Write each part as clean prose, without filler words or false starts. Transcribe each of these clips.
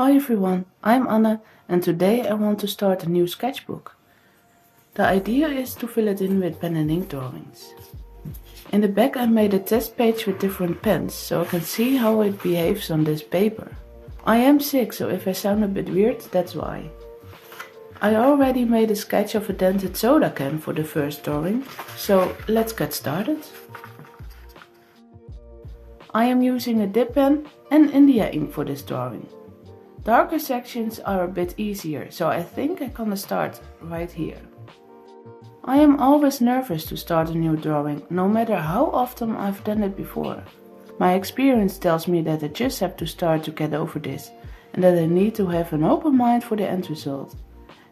Hi everyone, I'm Anna and today I want to start a new sketchbook. The idea is to fill it in with pen and ink drawings. In the back I made a test page with different pens so I can see how it behaves on this paper. I am sick, so if I sound a bit weird, that's why. I already made a sketch of a dented soda can for the first drawing, so let's get started. I am using a dip pen and India ink for this drawing. Darker sections are a bit easier, so I think I'm gonna start right here. I am always nervous to start a new drawing, no matter how often I've done it before. My experience tells me that I just have to start to get over this, and that I need to have an open mind for the end result.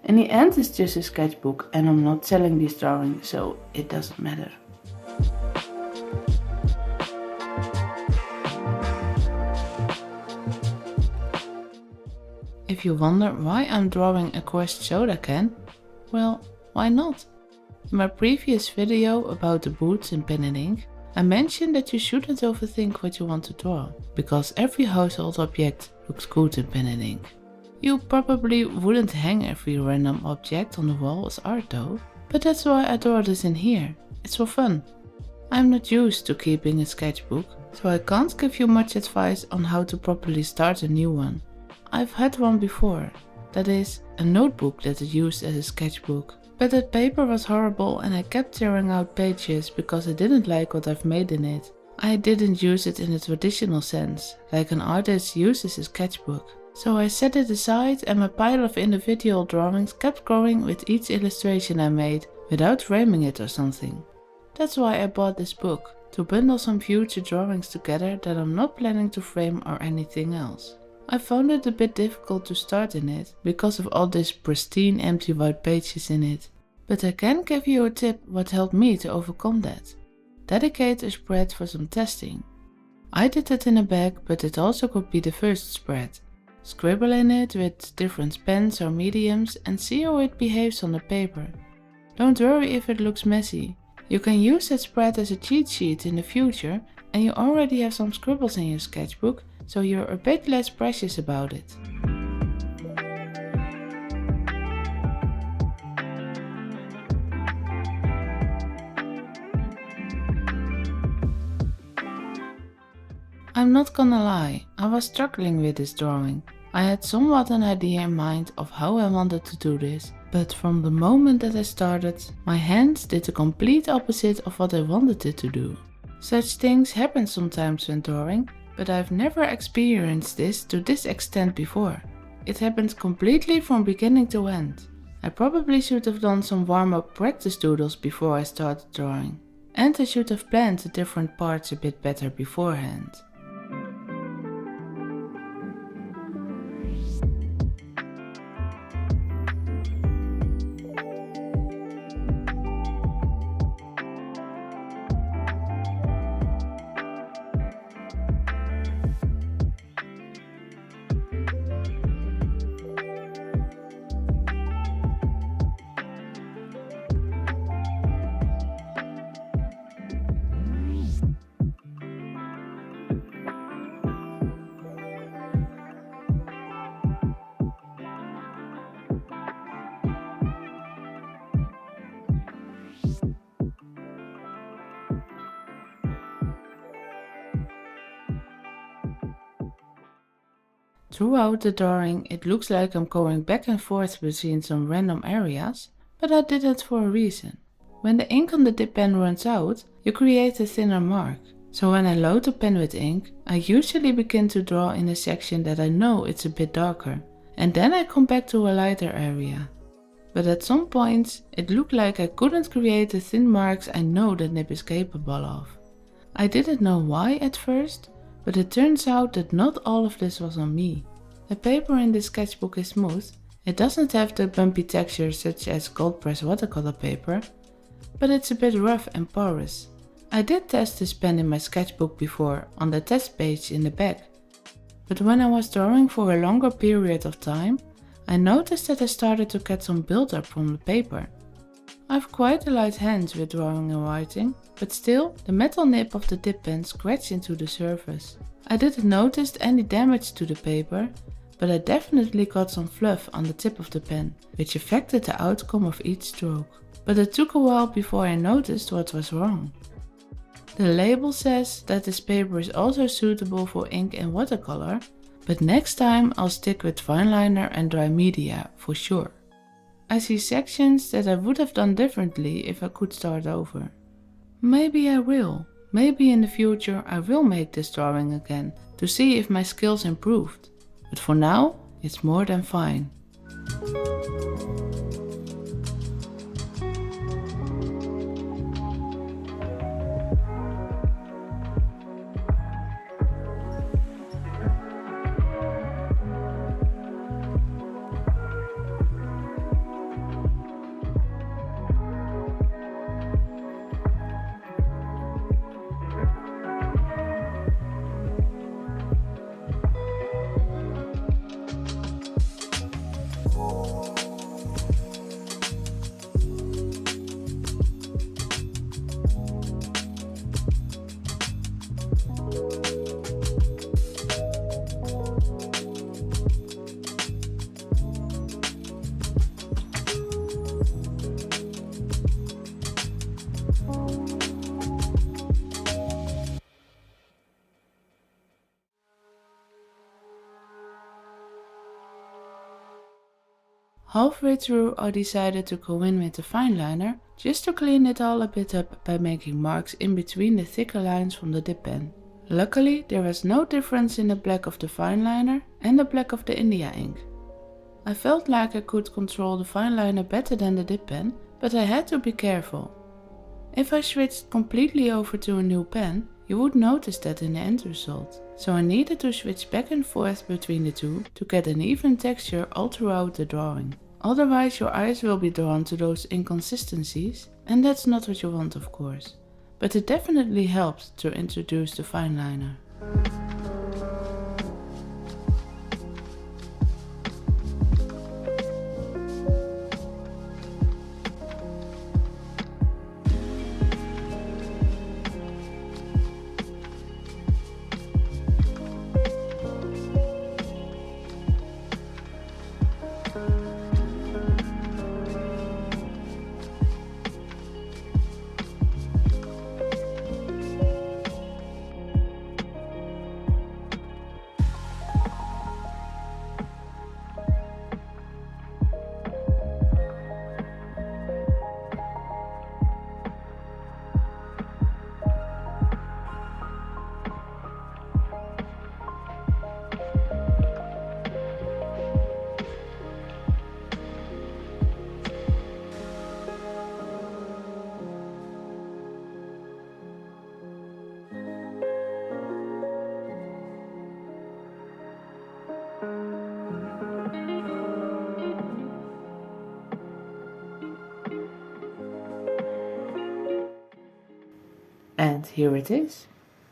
In the end it's just a sketchbook and I'm not selling these drawings, so it doesn't matter. If you wonder why I'm drawing a crushed soda can, well, why not? In my previous video about the boots in pen and ink, I mentioned that you shouldn't overthink what you want to draw, because every household object looks good in pen and ink. You probably wouldn't hang every random object on the wall as art though, but that's why I draw this in here. It's for fun. I'm not used to keeping a sketchbook, so I can't give you much advice on how to properly start a new one. I've had one before, that is, a notebook that I used as a sketchbook. But that paper was horrible and I kept tearing out pages because I didn't like what I've made in it. I didn't use it in the traditional sense, like an artist uses a sketchbook. So I set it aside and my pile of individual drawings kept growing with each illustration I made, without framing it or something. That's why I bought this book, to bundle some future drawings together that I'm not planning to frame or anything else. I found it a bit difficult to start in it, because of all these pristine empty white pages in it. But I can give you a tip what helped me to overcome that. Dedicate a spread for some testing. I did it in a bag, but it also could be the first spread. Scribble in it with different pens or mediums and see how it behaves on the paper. Don't worry if it looks messy. You can use that spread as a cheat sheet in the future and you already have some scribbles in your sketchbook, so you're a bit less precious about it. I'm not gonna lie, I was struggling with this drawing. I had somewhat an idea in mind of how I wanted to do this, but from the moment that I started, my hands did the complete opposite of what I wanted it to do. Such things happen sometimes when drawing, but I've never experienced this to this extent before. It happened completely from beginning to end. I probably should have done some warm-up practice doodles before I started drawing. And I should have planned the different parts a bit better beforehand. Throughout the drawing it looks like I'm going back and forth between some random areas, but I did it for a reason. When the ink on the dip pen runs out, you create a thinner mark. So when I load the pen with ink, I usually begin to draw in a section that I know it's a bit darker, and then I come back to a lighter area. But at some points it looked like I couldn't create the thin marks I know the nib is capable of. I didn't know why at first, but it turns out that not all of this was on me. The paper in this sketchbook is smooth. It doesn't have the bumpy texture such as cold press watercolor paper, but it's a bit rough and porous. I did test this pen in my sketchbook before on the test page in the back, but when I was drawing for a longer period of time, I noticed that I started to get some build-up from the paper. I've quite a light hand with drawing and writing, but still the metal nib of the dip pen scratched into the surface. I didn't notice any damage to the paper, but I definitely got some fluff on the tip of the pen, which affected the outcome of each stroke. But it took a while before I noticed what was wrong. The label says that this paper is also suitable for ink and watercolor, but next time I'll stick with fineliner and dry media for sure. I see sections that I would have done differently if I could start over. Maybe I will. Maybe in the future I will make this drawing again to see if my skills improved. But for now, it's more than fine. Halfway through I decided to go in with the fineliner just to clean it all a bit up by making marks in between the thicker lines from the dip pen. Luckily there was no difference in the black of the fineliner and the black of the India ink. I felt like I could control the fineliner better than the dip pen, but I had to be careful. If I switched completely over to a new pen, you would notice that in the end result. So I needed to switch back and forth between the two to get an even texture all throughout the drawing. Otherwise your eyes will be drawn to those inconsistencies, and that's not what you want, of course. But it definitely helped to introduce the fineliner. And here it is.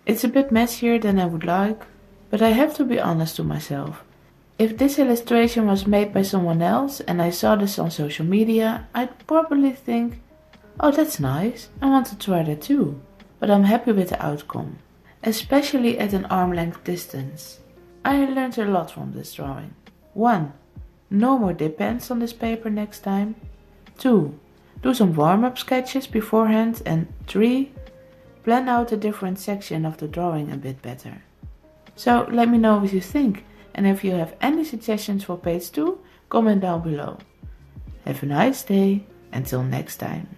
It's a bit messier than I would like, but I have to be honest to myself. If this illustration was made by someone else and I saw this on social media, I'd probably think, oh, that's nice, I want to try that too. But I'm happy with the outcome, especially at an arm length distance. I learned a lot from this drawing. 1. No more dip pens on this paper next time. 2. Do some warm-up sketches beforehand. And 3. Plan out a different section of the drawing a bit better. So let me know what you think, and if you have any suggestions for page 2, comment down below. Have a nice day, until next time.